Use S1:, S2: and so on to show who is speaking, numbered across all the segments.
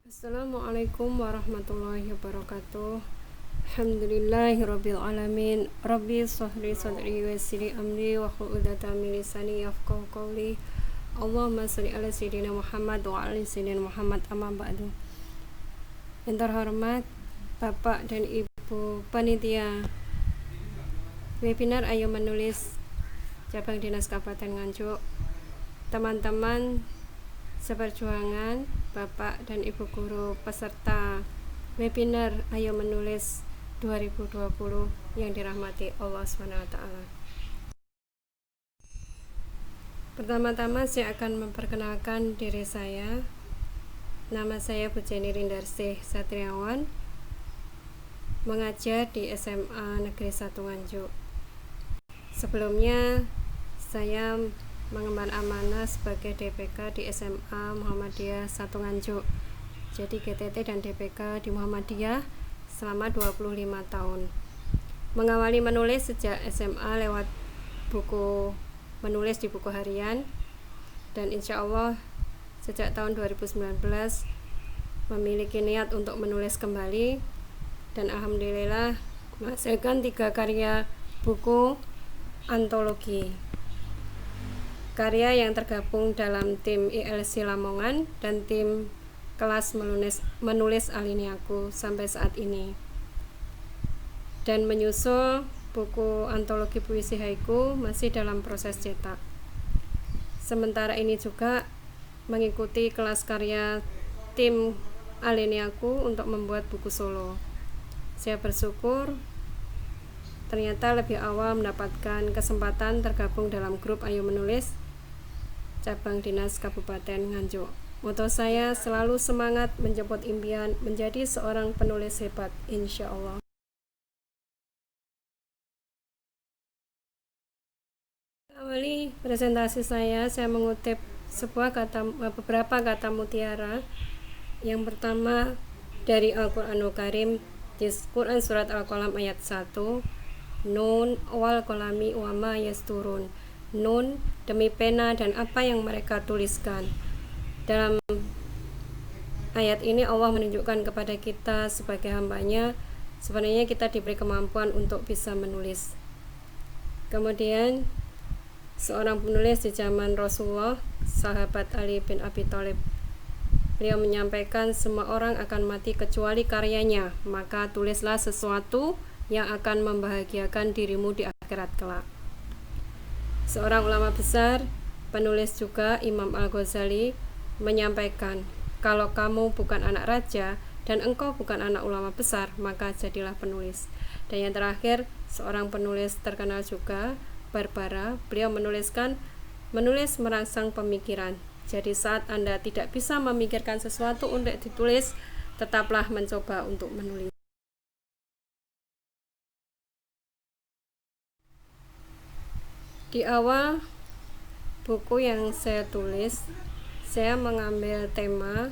S1: Assalamualaikum warahmatullahi wabarakatuh. Alhamdulillahirabbil alamin. Rabbi shrahli sadri wa yassir li amri wahlul 'uqdatam min lisani yafqahu qawli. Allahumma shalli ala sayyidina Muhammad wa ala sayyidina Muhammad, amma ba'du. Yang terhormat Bapak dan Ibu panitia webinar Ayo Menulis Cabang Dinas Kabupaten Nganjuk, teman-teman seperjuangan, Bapak dan Ibu guru peserta webinar Ayo Menulis 2020 yang dirahmati Allah SWT. Pertama-tama saya akan memperkenalkan diri saya. Nama saya Bu Jenny Rindarsih Satriawan, mengajar di SMA Negeri 1 Nganjuk. Sebelumnya saya mengemban amanah sebagai DPK di SMA Muhammadiyah 1 Nganjuk. Jadi GTT dan DPK di Muhammadiyah selama 25 tahun. Mengawali menulis sejak SMA lewat buku menulis di buku harian, dan insya Allah sejak tahun 2019 memiliki niat untuk menulis kembali, dan alhamdulillah menghasilkan 3 karya buku antologi. Karya yang tergabung dalam tim ILC Lamongan dan tim kelas menulis Aliniaku sampai saat ini. Dan menyusul buku antologi puisi haiku masih dalam proses cetak. Sementara ini juga mengikuti kelas karya tim Aliniaku untuk membuat buku solo. Saya bersyukur ternyata lebih awal mendapatkan kesempatan tergabung dalam grup Ayo Menulis Cabang Dinas Kabupaten Nganjuk. Moto saya selalu semangat menjemput impian menjadi seorang penulis hebat, insya Allah. Awali presentasi saya mengutip beberapa kata mutiara. Yang pertama dari Al-Quranul Karim, di Quran Surat Al-Qalam ayat 1, Nun wal kolami wa ma yasturun. Nun, demi pena dan apa yang mereka tuliskan. Dalam ayat ini Allah menunjukkan kepada kita sebagai hambanya, sebenarnya kita diberi kemampuan untuk bisa menulis. Kemudian seorang penulis di zaman Rasulullah, sahabat Ali bin Abi Thalib, beliau menyampaikan semua orang akan mati kecuali karyanya, maka tulislah sesuatu yang akan membahagiakan dirimu di akhirat kelak. Seorang ulama besar, penulis juga, Imam Al-Ghazali, menyampaikan, kalau kamu bukan anak raja dan engkau bukan anak ulama besar, maka jadilah penulis. Dan yang terakhir, seorang penulis terkenal juga, Barbara, beliau menulis merangsang pemikiran. Jadi saat Anda tidak bisa memikirkan sesuatu untuk ditulis, tetaplah mencoba untuk menulis. Di awal buku yang saya tulis, saya mengambil tema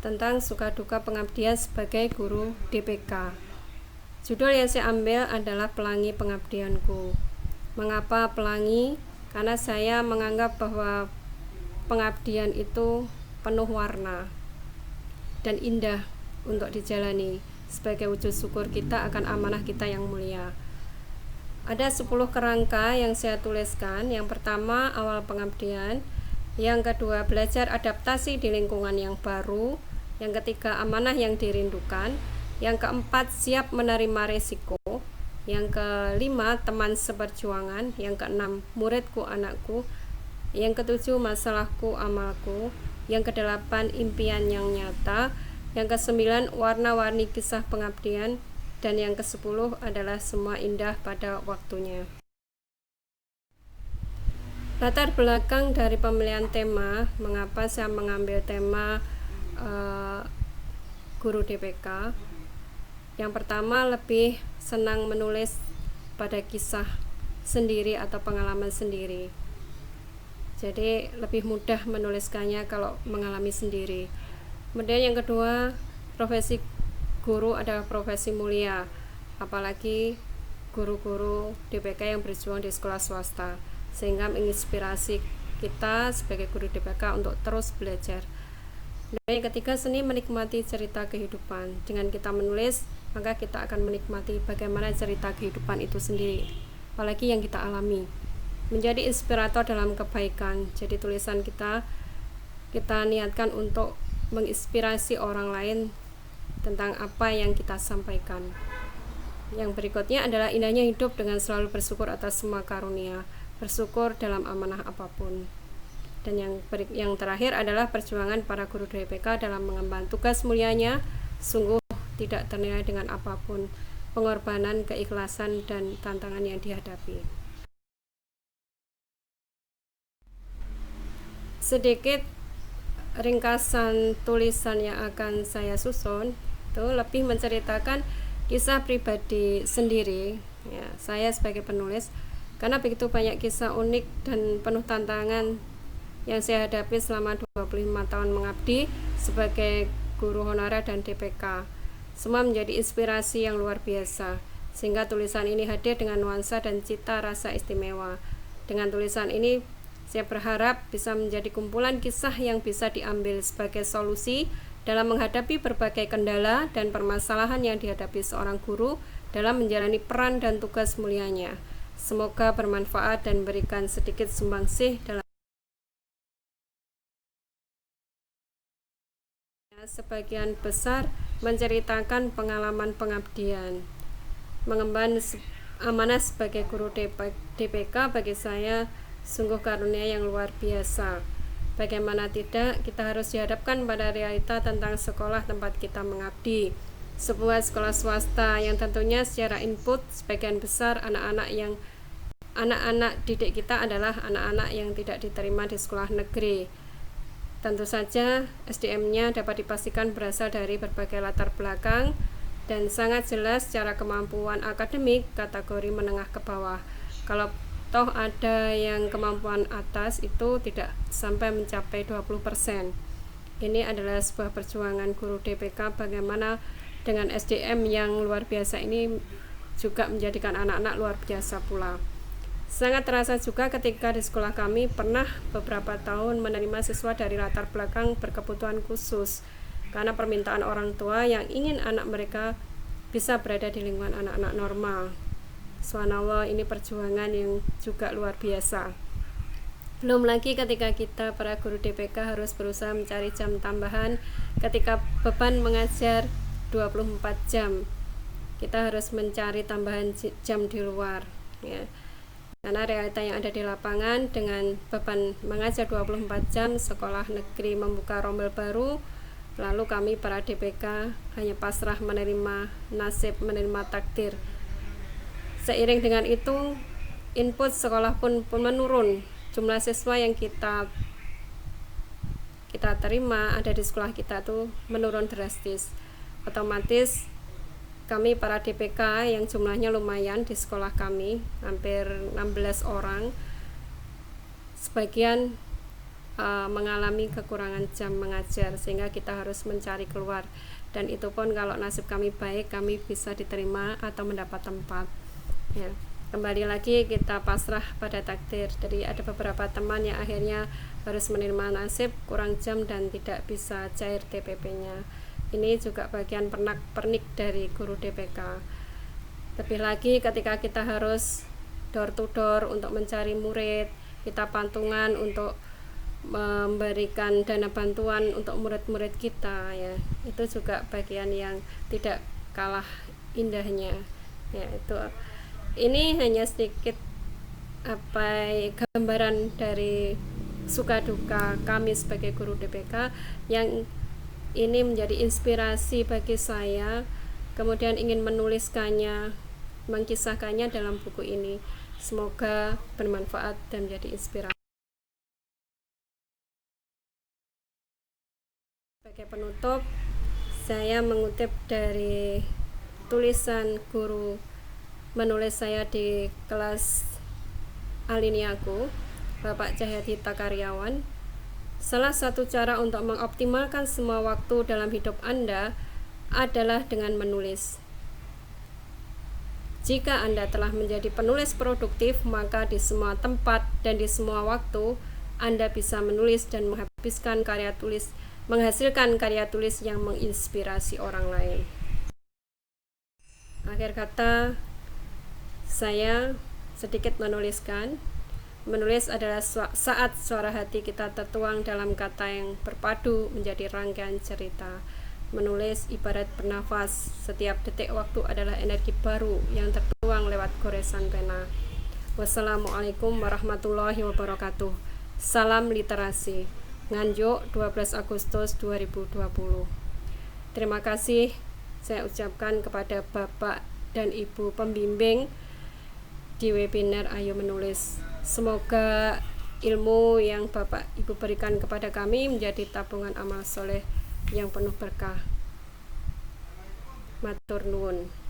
S1: tentang suka duka pengabdian sebagai guru DPK. Judul yang saya ambil adalah Pelangi Pengabdianku. Mengapa pelangi? Karena saya menganggap bahwa pengabdian itu penuh warna dan indah untuk dijalani sebagai wujud syukur kita akan amanah kita yang mulia. Ada 10 kerangka yang saya tuliskan. Yang pertama, awal pengabdian. Yang kedua, belajar adaptasi di lingkungan yang baru. Yang ketiga, amanah yang dirindukan. Yang keempat, siap menerima risiko. Yang kelima, teman seperjuangan. Yang keenam, muridku anakku. Yang ketujuh, masalahku amalku. Yang kedelapan, impian yang nyata. Yang kesembilan, warna-warni kisah pengabdian. Dan yang ke-10 adalah semua indah pada waktunya. Latar belakang dari pemilihan tema, mengapa saya mengambil tema guru DPK. Yang pertama, lebih senang menulis pada kisah sendiri atau pengalaman sendiri. Jadi lebih mudah menuliskannya kalau mengalami sendiri. Kemudian yang kedua, profesi guru adalah profesi mulia, apalagi guru-guru DPK yang berjuang di sekolah swasta, sehingga menginspirasi kita sebagai guru DPK untuk terus belajar. Dan yang ketiga, seni menikmati cerita kehidupan. Dengan kita menulis, maka kita akan menikmati bagaimana cerita kehidupan itu sendiri, apalagi yang kita alami. Menjadi inspirator dalam kebaikan. Jadi tulisan kita niatkan untuk menginspirasi orang lain tentang apa yang kita sampaikan. Yang berikutnya adalah indahnya hidup dengan selalu bersyukur atas semua karunia, bersyukur dalam amanah apapun. Dan yang terakhir adalah perjuangan para guru DPK dalam mengemban tugas mulianya sungguh tidak ternilai dengan apapun, pengorbanan, keikhlasan, dan tantangan yang dihadapi. Sedikit ringkasan tulisan yang akan saya susun itu lebih menceritakan kisah pribadi sendiri ya, saya sebagai penulis, karena begitu banyak kisah unik dan penuh tantangan yang saya hadapi selama 25 tahun mengabdi sebagai guru honorer dan DPK. Semua menjadi inspirasi yang luar biasa, sehingga tulisan ini hadir dengan nuansa dan cita rasa istimewa. Dengan tulisan ini saya berharap bisa menjadi kumpulan kisah yang bisa diambil sebagai solusi dalam menghadapi berbagai kendala dan permasalahan yang dihadapi seorang guru dalam menjalani peran dan tugas mulianya. Semoga bermanfaat dan berikan sedikit sumbangsih dalam sebagian besar menceritakan pengalaman pengabdian. Mengemban amanah sebagai guru DPK bagi saya sungguh karunia yang luar biasa. Bagaimana tidak, kita harus dihadapkan pada realita tentang sekolah tempat kita mengabdi. Sebuah sekolah swasta yang tentunya secara input sebagian besar anak-anak didik kita adalah anak-anak yang tidak diterima di sekolah negeri. Tentu saja SDM-nya dapat dipastikan berasal dari berbagai latar belakang dan sangat jelas secara kemampuan akademik kategori menengah ke bawah. Kalau toh ada yang kemampuan atas itu tidak sampai mencapai 20%. Ini adalah sebuah perjuangan guru DPK bagaimana dengan SDM yang luar biasa ini juga menjadikan anak-anak luar biasa pula. Sangat terasa juga ketika di sekolah kami pernah beberapa tahun menerima siswa dari latar belakang berkebutuhan khusus karena permintaan orang tua yang ingin anak mereka bisa berada di lingkungan anak-anak normal. Subhanallah, ini perjuangan yang juga luar biasa. Belum lagi ketika kita para guru DPK harus berusaha mencari jam tambahan ketika beban mengajar 24 jam. Kita harus mencari tambahan jam di luar ya. Karena realita yang ada di lapangan dengan beban mengajar 24 jam, sekolah negeri membuka rombel baru, lalu kami para DPK hanya pasrah menerima nasib, menerima takdir. Seiring dengan itu, input sekolah pun menurun. Jumlah siswa yang kita terima ada di sekolah kita tuh menurun drastis. Otomatis kami para DPK yang jumlahnya lumayan di sekolah kami, hampir 16 orang, sebagian mengalami kekurangan jam mengajar sehingga kita harus mencari keluar, dan itu pun kalau nasib kami baik kami bisa diterima atau mendapat tempat ya. Kembali lagi kita pasrah pada takdir. Jadi ada beberapa teman yang akhirnya harus menerima nasib kurang jam dan tidak bisa cair TPP-nya. Ini juga bagian pernik dari guru DPK. Lebih lagi ketika kita harus door to door untuk mencari murid, kita patungan untuk memberikan dana bantuan untuk murid-murid kita ya. Itu juga bagian yang tidak kalah indahnya. Ya, ini hanya sedikit gambaran dari suka duka kami sebagai guru DPK yang ini menjadi inspirasi bagi saya, kemudian ingin menuliskannya, mengkisahkannya dalam buku ini. Semoga bermanfaat dan menjadi inspirasi. Sebagai penutup, saya mengutip dari tulisan guru menulis saya di kelas aliniaku, Bapak Cahyadi Karyawan. Salah satu cara untuk mengoptimalkan semua waktu dalam hidup Anda adalah dengan menulis. Jika Anda telah menjadi penulis produktif, maka di semua tempat dan di semua waktu Anda bisa menulis dan menghabiskan karya tulis menghasilkan karya tulis yang menginspirasi orang lain. Akhir kata, saya sedikit menuliskan. Menulis adalah saat suara hati kita tertuang dalam kata yang berpadu menjadi rangkaian cerita. Menulis ibarat bernafas, setiap detik waktu adalah energi baru yang tertuang lewat goresan pena. Wassalamualaikum warahmatullahi wabarakatuh. Salam literasi. Nganjuk 12 Agustus 2020. Terima kasih saya ucapkan kepada Bapak dan Ibu pembimbing di webinar Ayo Menulis. Semoga ilmu yang Bapak Ibu berikan kepada kami menjadi tabungan amal soleh yang penuh berkah. Matur nuwun.